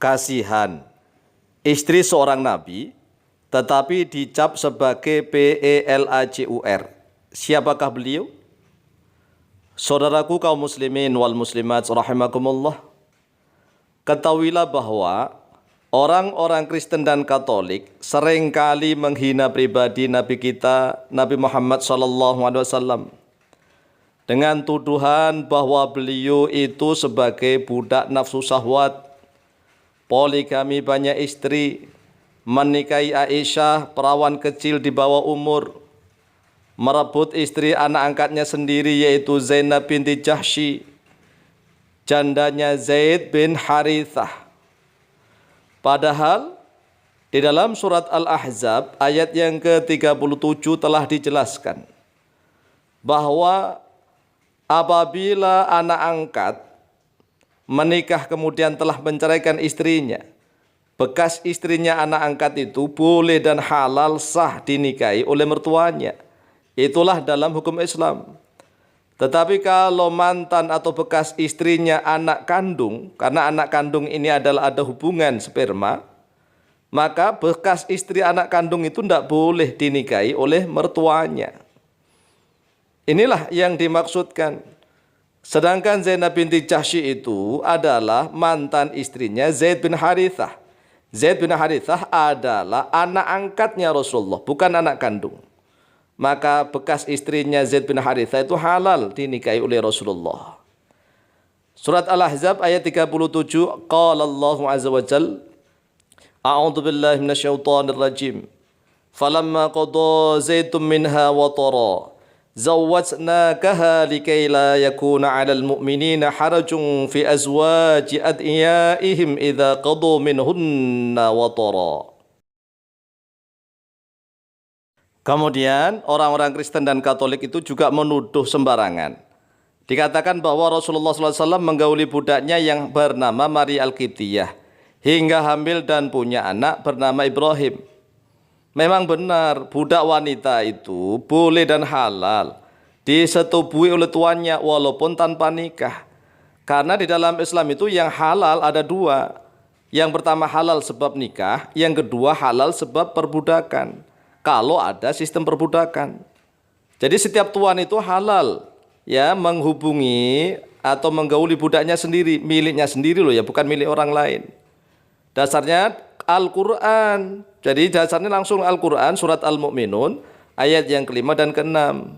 kasihan istri seorang nabi, tetapi dicap sebagai PELAJUR. Siapakah beliau? Saudaraku kaum muslimin wal muslimat rahimakumullah, ketahuilah bahwa orang-orang Kristen dan Katolik seringkali menghina pribadi Nabi kita, Nabi Muhammad SAW, dengan tuduhan bahwa beliau itu sebagai budak nafsu syahwat, poligami banyak istri, menikahi Aisyah, perawan kecil di bawah umur, merebut istri anak angkatnya sendiri yaitu Zainab binti Jahsy, jandanya Zaid bin Harithah. Padahal di dalam surat Al-Ahzab ayat yang ke-37 telah dijelaskan bahwa apabila anak angkat menikah kemudian telah menceraikan istrinya, bekas istrinya anak angkat itu boleh dan halal sah dinikahi oleh mertuanya. Itulah dalam hukum Islam. Tetapi kalau mantan atau bekas istrinya anak kandung, karena anak kandung ini adalah ada hubungan sperma, maka bekas istri anak kandung itu tidak boleh dinikahi oleh mertuanya. Inilah yang dimaksudkan. Sedangkan Zainab binti Jahsy itu adalah mantan istrinya Zaid bin Harithah. Zaid bin Harithah adalah anak angkatnya Rasulullah, bukan anak kandung. Maka bekas istrinya Zaid bin Harithah itu halal dinikahi oleh Rasulullah. Surat Al-Ahzab ayat 37, qala Allahu azza wa jalla, a'udzu billahi minasyaitonir rajim. Falamma qada Zaidun minha watara zawwajnakaha likay la yakuna 'alal mu'minina harajun fi azwaji adiyaihim idza qadu minhunna watara. Kemudian orang-orang Kristen dan Katolik itu juga menuduh sembarangan. Dikatakan bahwa Rasulullah SAW menggauli budaknya yang bernama Maria Al-Qibtiyah hingga hamil dan punya anak bernama Ibrahim. Memang benar, budak wanita itu boleh dan halal disetubui oleh tuannya walaupun tanpa nikah. Karena di dalam Islam itu yang halal ada dua. Yang pertama halal sebab nikah, yang kedua halal sebab perbudakan. Kalau ada sistem perbudakan. Jadi setiap tuan itu halal ya menghubungi atau menggauli budaknya sendiri, miliknya sendiri loh ya, bukan milik orang lain. Dasarnya Al-Quran. Jadi dasarnya langsung Al-Quran, surat Al-Mu'minun ayat yang kelima dan keenam.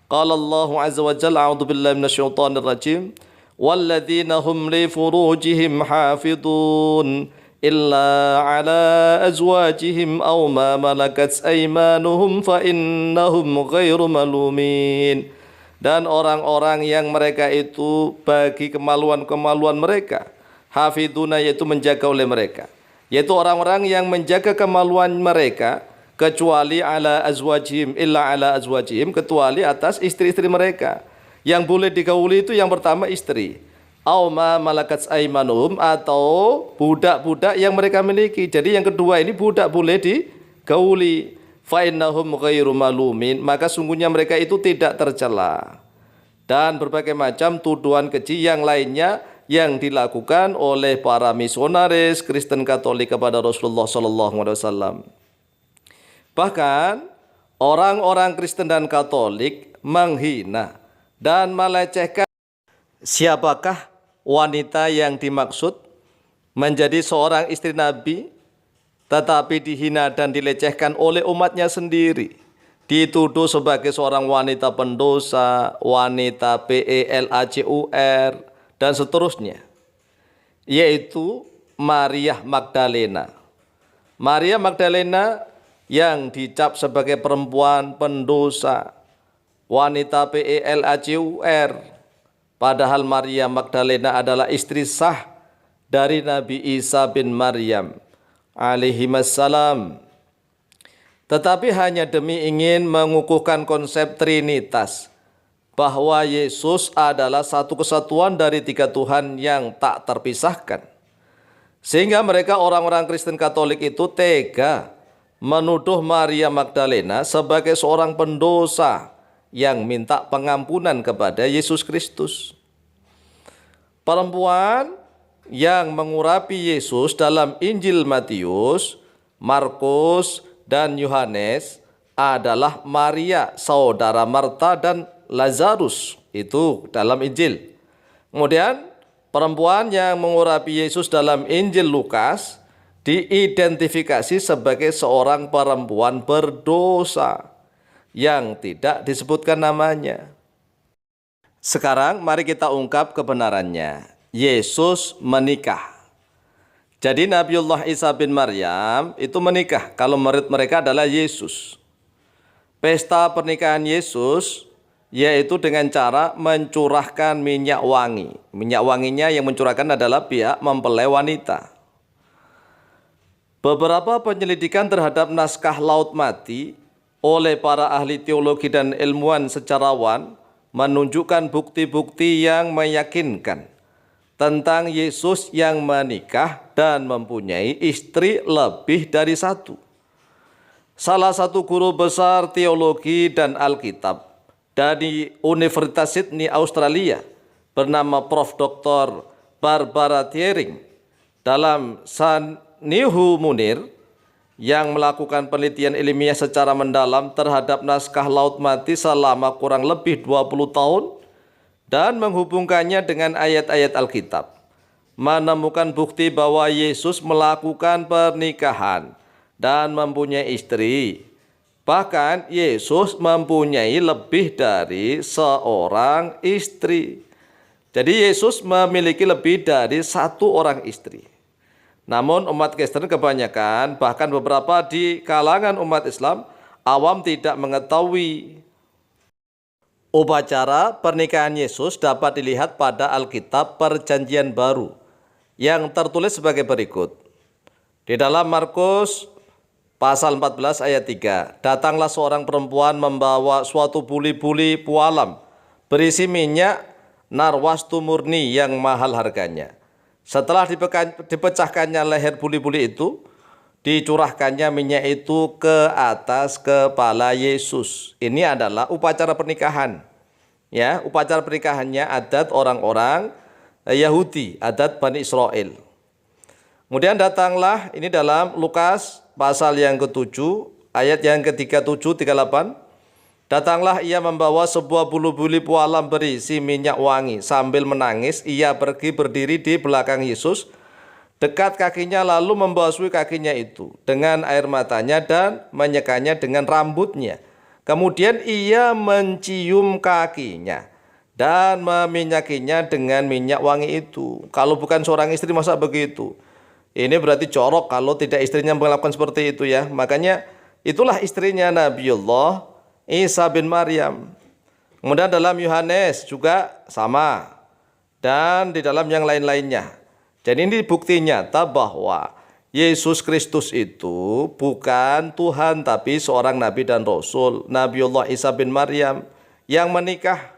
Qala Allahu azza wa jalla, a'udzu billahi minasyaitonir rajim, walladzina hum li furujihim hafidun illa ala azwajihim aw ma malakat aymanuhum fa innahum ghairu malumin. Dan orang-orang yang mereka itu bagi kemaluan-kemaluan mereka, hafiduna yaitu menjaga oleh mereka, yaitu orang-orang yang menjaga kemaluan mereka, kecuali ala azwajihim, illa ala azwajihim, kecuali atas istri-istri mereka. Yang boleh digauli itu yang pertama istri, aw ma malakat aymanuhum, atau budak-budak yang mereka miliki. Jadi yang kedua ini budak boleh digauli. Fa innahum ghairu malumin, maka sungguhnya mereka itu tidak tercela. Dan berbagai macam tuduhan keji yang lainnya yang dilakukan oleh para misionaris Kristen Katolik kepada Rasulullah SAW. Bahkan orang-orang Kristen dan Katolik menghina dan melecehkan siapakah wanita yang dimaksud menjadi seorang istri Nabi, tetapi dihina dan dilecehkan oleh umatnya sendiri. Dituduh sebagai seorang wanita pendosa, wanita PELAJUR, dan seterusnya. Yaitu Maria Magdalena. Maria Magdalena yang dicap sebagai perempuan pendosa, wanita PELAJUR. Padahal Maria Magdalena adalah istri sah dari Nabi Isa bin Maryam alaihissalam. Tetapi hanya demi ingin mengukuhkan konsep Trinitas, bahwa Yesus adalah satu kesatuan dari tiga Tuhan yang tak terpisahkan. Sehingga mereka orang-orang Kristen Katolik itu tega menuduh Maria Magdalena sebagai seorang pendosa yang minta pengampunan kepada Yesus Kristus. Perempuan yang mengurapi Yesus dalam Injil Matius, Markus, dan Yohanes adalah Maria, saudara Marta dan Lazarus. Itu dalam Injil. Kemudian perempuan yang mengurapi Yesus dalam Injil Lukas diidentifikasi sebagai seorang perempuan berdosa yang tidak disebutkan namanya. Sekarang mari kita ungkap kebenarannya. Yesus menikah. Jadi Nabiullah Isa bin Maryam itu menikah kalau murid mereka adalah Yesus. Pesta pernikahan Yesus yaitu dengan cara mencurahkan minyak wangi. Minyak wanginya yang mencurahkan adalah pihak mempelai wanita. Beberapa penyelidikan terhadap naskah Laut Mati oleh para ahli teologi dan ilmuwan sejarawan menunjukkan bukti-bukti yang meyakinkan tentang Yesus yang menikah dan mempunyai istri lebih dari satu. Salah satu guru besar teologi dan Alkitab dari Universitas Sydney, Australia, bernama Prof. Dr. Barbara Thiering dalam Sanihu Munir yang melakukan penelitian ilmiah secara mendalam terhadap naskah Laut Mati selama kurang lebih 20 tahun dan menghubungkannya dengan ayat-ayat Alkitab, menemukan bukti bahwa Yesus melakukan pernikahan dan mempunyai istri. Bahkan Yesus mempunyai lebih dari seorang istri. Jadi Yesus memiliki lebih dari satu orang istri. Namun umat Kristen kebanyakan, bahkan beberapa di kalangan umat Islam awam tidak mengetahui. Upacara pernikahan Yesus dapat dilihat pada Alkitab Perjanjian Baru yang tertulis sebagai berikut. Di dalam Markus pasal 14 ayat 3, datanglah seorang perempuan membawa suatu buli-buli pualam berisi minyak narwastu murni yang mahal harganya. Setelah dipecahkannya leher buli-buli itu, dicurahkannya minyak itu ke atas kepala Yesus. Ini adalah upacara pernikahan. Ya, upacara pernikahannya adat orang-orang Yahudi, adat Bani Israel. Kemudian datanglah, ini dalam Lukas pasal yang ke-7, ayat yang ke-37, 38. Datanglah ia membawa sebuah bulu-buli pualam berisi minyak wangi. Sambil menangis, ia pergi berdiri di belakang Yesus, dekat kakinya, lalu membasuh kakinya itu dengan air matanya dan menyekanya dengan rambutnya. Kemudian ia mencium kakinya dan meminyakinya dengan minyak wangi itu. Kalau bukan seorang istri masa begitu? Ini berarti jorok kalau tidak istrinya melakukan seperti itu ya. Makanya itulah istrinya Nabiullah Isa bin Maryam. Kemudian dalam Yohanes juga sama. Dan di dalam yang lain-lainnya. Jadi ini bukti nyata bahwa Yesus Kristus itu bukan Tuhan tapi seorang nabi dan rasul, Nabiullah Isa bin Maryam yang menikah.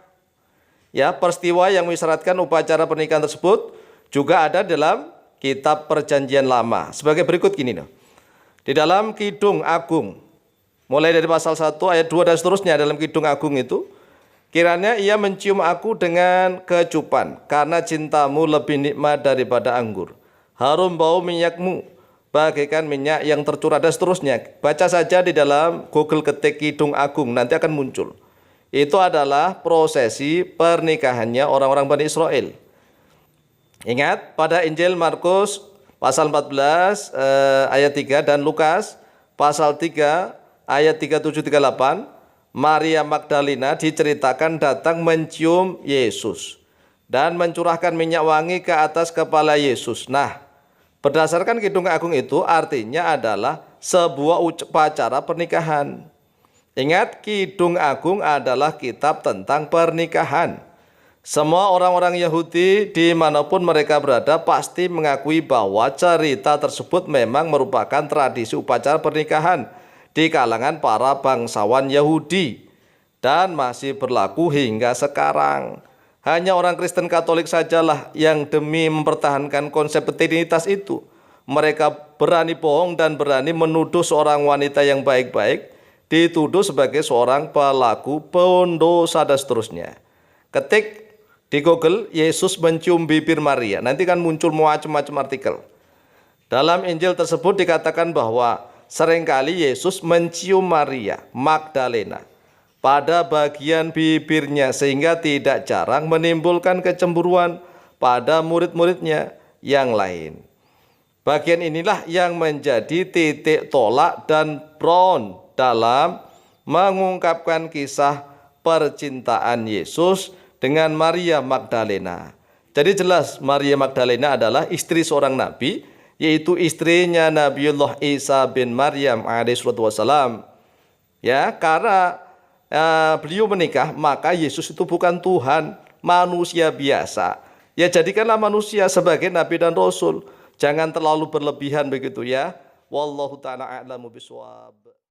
Ya, peristiwa yang mengisyaratkan upacara pernikahan tersebut juga ada dalam kitab Perjanjian Lama. Sebagai berikut gini loh. Di dalam Kidung Agung, mulai dari pasal 1 ayat 2 dan seterusnya dalam Kidung Agung itu, kiranya ia mencium aku dengan kecupan, karena cintamu lebih nikmat daripada anggur. Harum bau minyakmu bagaikan minyak yang tercurah, dan seterusnya. Baca saja di dalam Google, ketik Kidung Agung, nanti akan muncul. Itu adalah prosesi pernikahannya orang-orang Bani Israel. Ingat, pada Injil Markus pasal 14 ayat 3 dan Lukas pasal 3 ayat 37-38, Maria Magdalena diceritakan datang mencium Yesus dan mencurahkan minyak wangi ke atas kepala Yesus. Nah, berdasarkan Kidung Agung itu artinya adalah sebuah upacara pernikahan. Ingat, Kidung Agung adalah kitab tentang pernikahan. Semua orang-orang Yahudi dimanapun mereka berada pasti mengakui bahwa cerita tersebut memang merupakan tradisi upacara pernikahan di kalangan para bangsawan Yahudi dan masih berlaku hingga sekarang. Hanya orang Kristen Katolik sajalah yang demi mempertahankan konsep trinitas itu, mereka berani bohong dan berani menuduh seorang wanita yang baik-baik dituduh sebagai seorang pelaku pendosa dan seterusnya. Ketik Di Google, Yesus mencium bibir Maria. Nanti kan muncul macam-macam artikel. Dalam Injil tersebut dikatakan bahwa seringkali Yesus mencium Maria Magdalena pada bagian bibirnya sehingga tidak jarang menimbulkan kecemburuan pada murid-muridnya yang lain. Bagian inilah yang menjadi titik tolak dan Brown dalam mengungkapkan kisah percintaan Yesus dengan Maria Magdalena. Jadi jelas Maria Magdalena adalah istri seorang nabi, yaitu istrinya Nabiullah Isa bin Maryam alaihissalam. Ya, karena beliau menikah, maka Yesus itu bukan Tuhan, manusia biasa. Ya, jadikanlah manusia sebagai nabi dan rasul. Jangan terlalu berlebihan begitu ya. Wallahu ta'ala a'lamu bishawab.